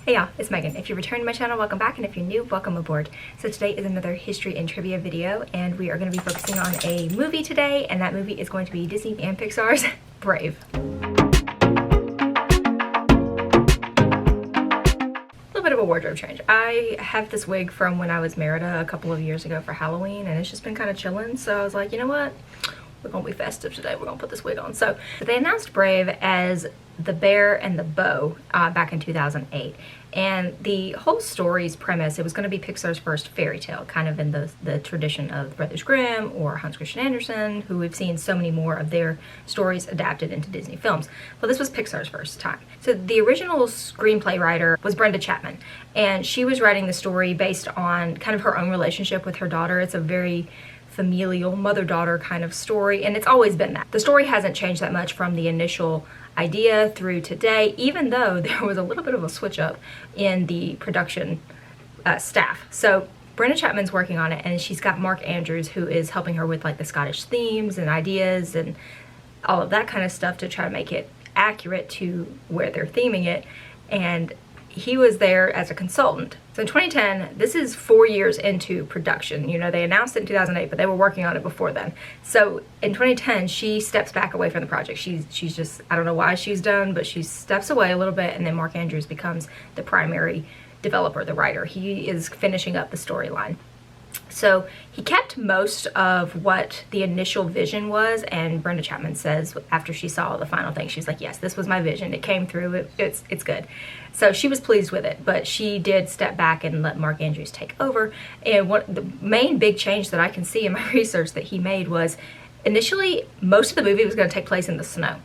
Hey y'all, it's Megan. If you're returning to my channel, welcome back, and if you're new, welcome aboard. So today is another history and trivia video, and we are going to be focusing on a movie today, and that movie is going to be Disney and Pixar's Brave. A little bit of a wardrobe change. I have this wig from when I was Merida a couple of years ago for Halloween, and it's just been kind of chilling, so I was like, you know what? We're gonna be festive today. We're gonna put this wig on. So they announced Brave as The Bear and the Bow back in 2008, and the whole story's premise, it was going to be Pixar's first fairy tale, kind of in the tradition of Brothers Grimm or Hans Christian Andersen, who we've seen so many more of their stories adapted into Disney films. Well, this was Pixar's first time. So the original screenplay writer was Brenda Chapman, and she was writing the story based on kind of her own relationship with her daughter. It's a very familial mother-daughter kind of story, and it's always been that. The story hasn't changed that much from the initial idea through today, even though there was a little bit of a switch up in the production staff. So Brenda Chapman's working on it, and she's got Mark Andrews, who is helping her with like the Scottish themes and ideas and all of that kind of stuff to try to make it accurate to where they're theming it, and he was there as a consultant. So in 2010, this is 4 years into production. You know, they announced it in 2008, but they were working on it before then. So in 2010, she steps back away from the project. She's just, I don't know why she's done, but she steps away a little bit, and then Mark Andrews becomes the primary developer, the writer. He is finishing up the storyline. So he kept most of what the initial vision was, and Brenda Chapman says after she saw the final thing, she's like, yes, this was my vision. It came through. It's good. So she was pleased with it, but she did step back and let Mark Andrews take over. And what the main big change that I can see in my research that he made was initially most of the movie was going to take place in the snow.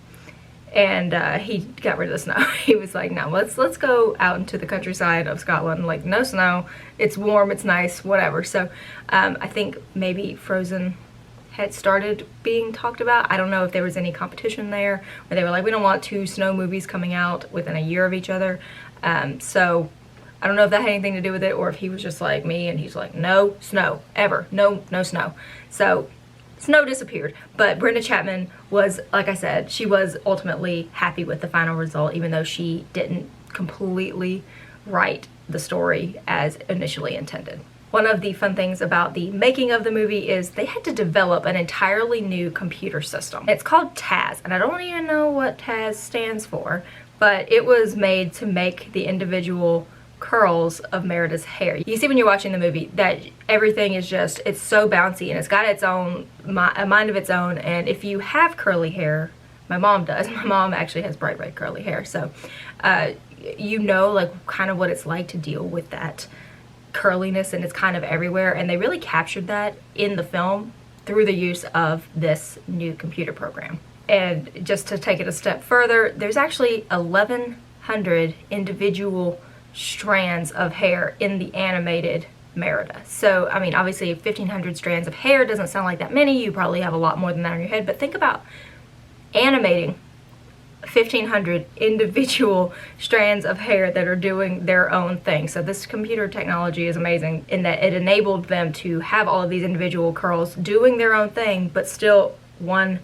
And he got rid of the snow. He was like, no, let's go out into the countryside of Scotland. Like, no snow, it's warm, it's nice, whatever. So I think maybe Frozen had started being talked about. I don't know if there was any competition there where they were like, we don't want two snow movies coming out within a year of each other. So I don't know if that had anything to do with it, or if he was just like me and he's like, no snow, ever, no snow. So snow disappeared, but Brenda Chapman was, like I said, she was ultimately happy with the final result, even though she didn't completely write the story as initially intended. One of the fun things about the making of the movie is they had to develop an entirely new computer system. It's called TAS, and I don't even know what TAS stands for, but it was made to make the individual curls of Merida's hair. You see when you're watching the movie that everything is just, it's so bouncy and it's got its own, a mind of its own. And if you have curly hair, my mom does. My mom actually has bright red curly hair. So you know, like kind of what it's like to deal with that curliness, and it's kind of everywhere. And they really captured that in the film through the use of this new computer program. And just to take it a step further, there's actually 1,100 individual strands of hair in the animated Merida. So, I mean, obviously 1,500 strands of hair doesn't sound like that many. You probably have a lot more than that on your head, but think about animating 1,500 individual strands of hair that are doing their own thing. So this computer technology is amazing in that it enabled them to have all of these individual curls doing their own thing, but still one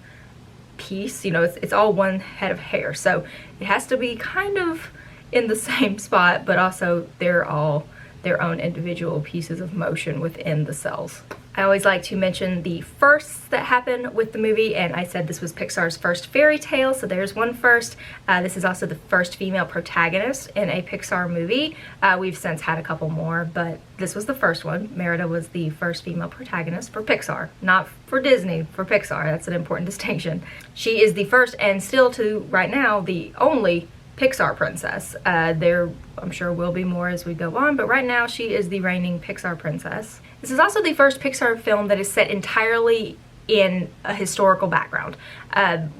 piece, you know, it's all one head of hair. So it has to be kind of in the same spot, but also they're all their own individual pieces of motion within the cells. I always like to mention the firsts that happen with the movie, and I said this was Pixar's first fairy tale, so there's one first. This is also the first female protagonist in a Pixar movie. We've since had a couple more, but this was the first one. Merida was the first female protagonist for Pixar, not for Disney, for Pixar. That's an important distinction. She is the first, and still to right now, the only Pixar princess. There, I'm sure, will be more as we go on, but right now she is the reigning Pixar princess. This is also the first Pixar film that is set entirely in a historical background.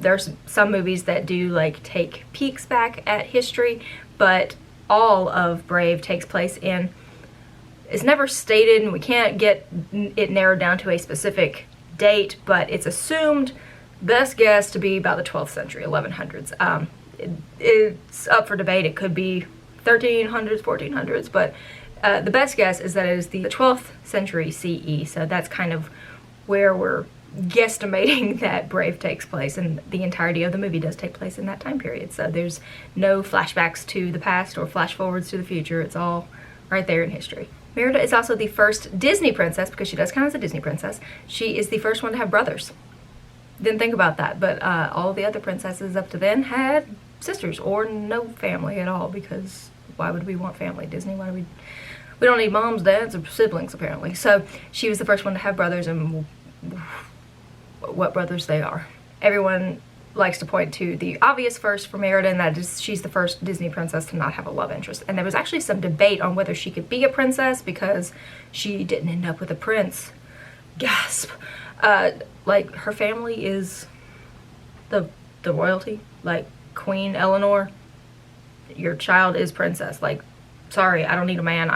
There's some movies that do like take peeks back at history, but all of Brave takes place in, it's never stated and we can't get it narrowed down to a specific date, but it's assumed, best guess, to be about the 12th century, 1100s. It's up for debate. It could be 1300s, 1400s, but the best guess is that it is the 12th century CE, so that's kind of where we're guesstimating that Brave takes place, and the entirety of the movie does take place in that time period. So there's no flashbacks to the past or flash forwards to the future. It's all right there in history. Merida is also the first Disney princess, because she does count as a Disney princess. She is the first one to have brothers. Didn't think about that, but all the other princesses up to then had sisters or no family at all, because why would we want family? Disney, why do we don't need moms, dads, or siblings apparently. So she was the first one to have brothers, and what brothers they are. Everyone likes to point to the obvious first for Merida, and that is she's the first Disney princess to not have a love interest. And there was actually some debate on whether she could be a princess because she didn't end up with a prince. Gasp. Like, her family is the royalty. Like, Queen Eleanor, your child is princess. Like, sorry, I don't need a man.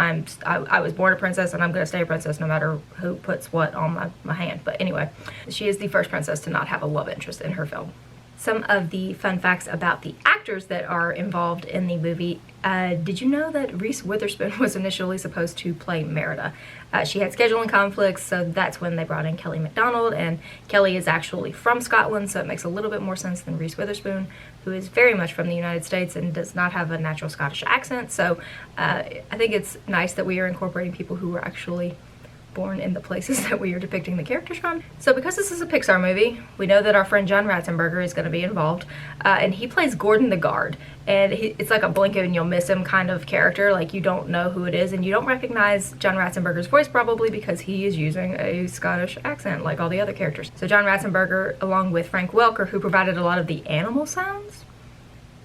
I was born a princess, and I'm gonna stay a princess no matter who puts what on my hand. But anyway, she is the first princess to not have a love interest in her film. Some of the fun facts about the actors that are involved in the movie. Did you know that Reese Witherspoon was initially supposed to play Merida? She had scheduling conflicts, so that's when they brought in Kelly Macdonald, and Kelly is actually from Scotland, so it makes a little bit more sense than Reese Witherspoon, who is very much from the United States and does not have a natural Scottish accent. So I think it's nice that we are incorporating people who were actually born in the places that we are depicting the characters from. So because this is a Pixar movie, we know that our friend John Ratzenberger is going to be involved, and he plays Gordon the Guard, and it's like a blink and you'll miss him kind of character. Like, you don't know who it is, and you don't recognize John Ratzenberger's voice probably because he is using a Scottish accent like all the other characters. So John Ratzenberger, along with Frank Welker, who provided a lot of the animal sounds.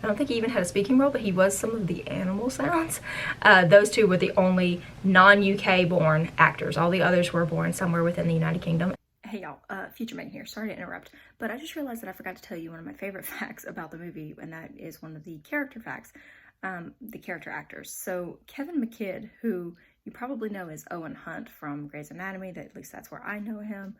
I don't think he even had a speaking role, but he was some of the animal sounds. Those two were the only non-UK born actors. All the others were born somewhere within the United Kingdom. Hey y'all, Future Meaghan here. Sorry to interrupt, but I just realized that I forgot to tell you one of my favorite facts about the movie, and that is one of the character facts, the character actors. So Kevin McKidd, who you probably know as Owen Hunt from Grey's Anatomy, at least that's where I know him.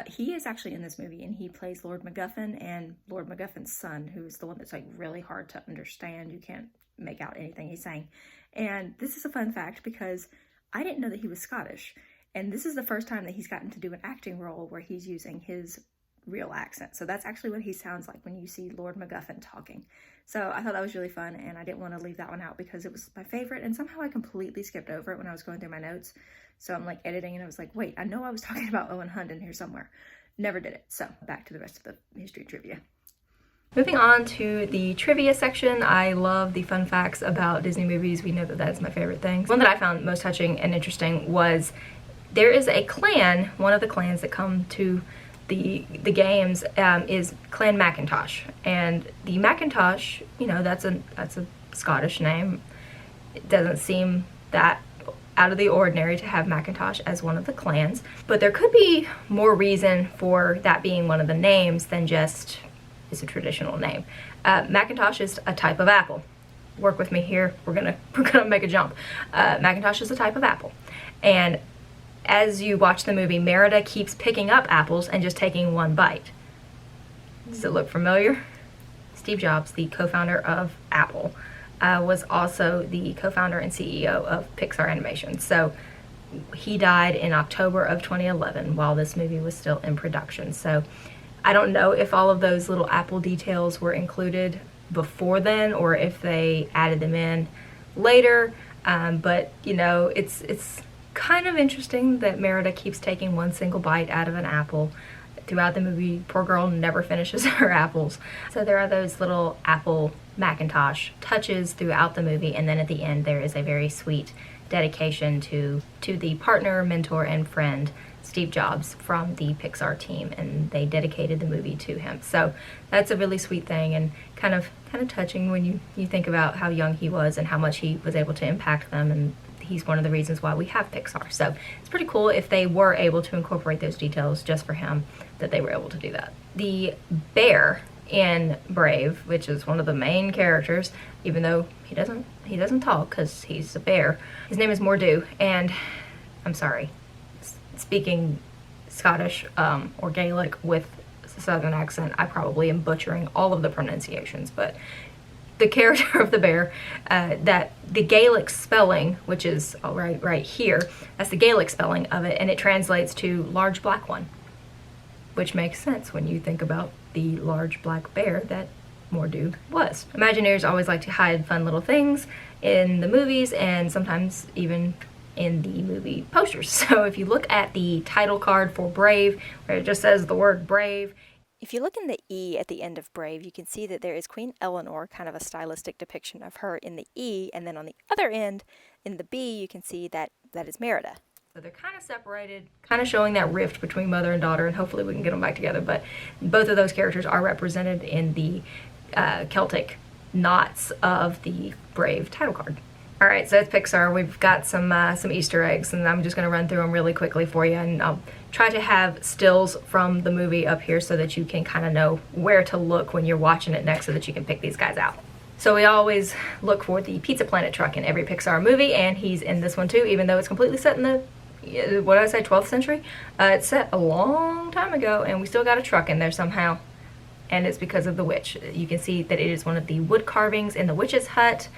He is actually in this movie, and he plays Lord MacGuffin, and Lord MacGuffin's son, who's the one that's like really hard to understand. You can't make out anything he's saying. And this is a fun fact because I didn't know that he was Scottish, and this is the first time that he's gotten to do an acting role where he's using his real accent. So that's actually what he sounds like when you see Lord MacGuffin talking. So I thought that was really fun, and I didn't want to leave that one out because it was my favorite, and somehow I completely skipped over it when I was going through my notes. So I'm like editing, and I was like, wait, I know I was talking about Owen Hunt in here somewhere. Never did it. So back to the rest of the history trivia. Moving on to the trivia section, I love the fun facts about Disney movies. We know that that is my favorite thing. One that I found most touching and interesting was there is a clan, one of the clans that come to the games is Clan Macintosh, and the Macintosh, you know, that's a Scottish name. It doesn't seem that out of the ordinary to have Macintosh as one of the clans, but there could be more reason for that being one of the names than just it's a traditional name. Macintosh is a type of apple. Work with me here. We're gonna make a jump. Macintosh is a type of apple, and as you watch the movie, Merida keeps picking up apples and just taking one bite. Does it look familiar? Steve Jobs, the co-founder of Apple, was also the co-founder and CEO of Pixar Animation. So he died in October of 2011 while this movie was still in production. So I don't know if all of those little apple details were included before then or if they added them in later, but you know, it's kind of interesting that Merida keeps taking one single bite out of an apple throughout the movie. Poor girl never finishes her apples. So there are those little apple Macintosh touches throughout the movie, and then at the end there is a very sweet dedication to the partner, mentor, and friend Steve Jobs from the Pixar team, and they dedicated the movie to him. So that's a really sweet thing, and kind of touching when you think about how young he was and how much he was able to impact them, and he's one of the reasons why we have Pixar. So it's pretty cool if they were able to incorporate those details just for him, that they were able to do that. The bear in Brave, which is one of the main characters, even though he doesn't talk because he's a bear, his name is Mordu, and I'm sorry, speaking Scottish or Gaelic with a southern accent, I probably am butchering all of the pronunciations, but the character of the bear, that the Gaelic spelling, which is right here, that's the Gaelic spelling of it, and it translates to large black one. which makes sense when you think about the large black bear that Mordu was. Imagineers always like to hide fun little things in the movies and sometimes even in the movie posters. So if you look at the title card for Brave, where it just says the word Brave, if you look in the E at the end of Brave, you can see that there is Queen Eleanor, kind of a stylistic depiction of her in the E, and then on the other end, in the B, you can see that that is Merida. So they're kind of separated, kind of showing that rift between mother and daughter, and hopefully we can get them back together, but both of those characters are represented in the Celtic knots of the Brave title card. Alright, so it's Pixar. We've got some Easter eggs, and I'm just going to run through them really quickly for you, and I'll try to have stills from the movie up here so that you can kind of know where to look when you're watching it next so that you can pick these guys out. So we always look for the Pizza Planet truck in every Pixar movie, and he's in this one too, even though it's completely set in the, what did I say, 12th century? It's set a long time ago, and we still got a truck in there somehow, and it's because of the witch. You can see that it is one of the wood carvings in the witch's hut.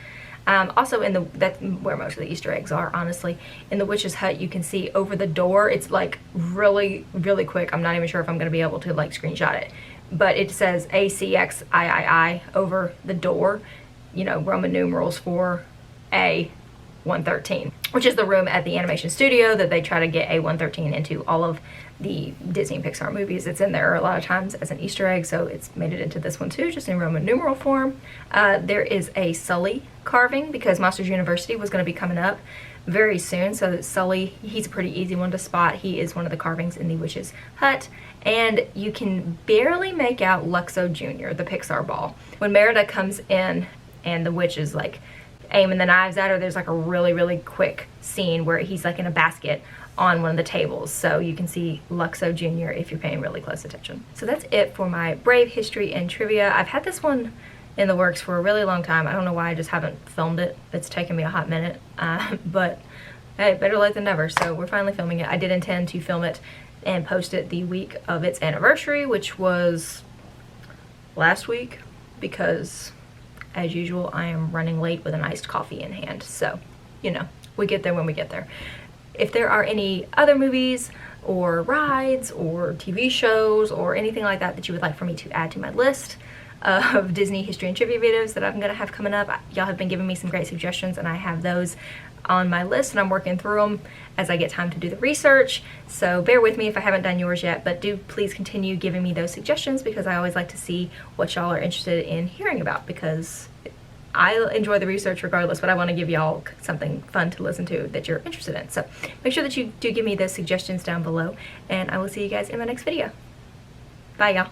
Also that's where most of the Easter eggs are, honestly. In the witch's hut, you can see over the door, it's like really, really quick. I'm not even sure if I'm going to be able to like screenshot it. But it says ACXIII over the door, you know, Roman numerals for A113, which is the room at the animation studio that they try to get A113 into all of the Disney and Pixar movies. It's in there a lot of times as an Easter egg, so it's made it into this one too, just in Roman numeral form. There is a Sully carving because Monsters University was going to be coming up very soon, so Sully, he's a pretty easy one to spot. He is one of the carvings in the witch's hut, and you can barely make out Luxo Jr., the Pixar ball. When Merida comes in and the witch is like aiming the knives at her, there's like a really, really quick scene where he's like in a basket on one of the tables, so you can see Luxo Jr. if you're paying really close attention. So that's it for my Brave history and trivia. I've had this one in the works for a really long time. I don't know why I just haven't filmed it. It's taken me a hot minute, but hey, better late than never, so we're finally filming it. I did intend to film it and post it the week of its anniversary, which was last week, because as usual I am running late with an iced coffee in hand, so you know, we get there when we get there. If there are any other movies or rides or TV shows or anything like that that you would like for me to add to my list of Disney history and trivia videos that I'm gonna have coming up, y'all have been giving me some great suggestions, and I have those on my list and I'm working through them as I get time to do the research, so bear with me if I haven't done yours yet, but do please continue giving me those suggestions because I always like to see what y'all are interested in hearing about, because I enjoy the research regardless, but I want to give y'all something fun to listen to that you're interested in. So make sure that you do give me those suggestions down below, and I will see you guys in my next video. Bye, y'all.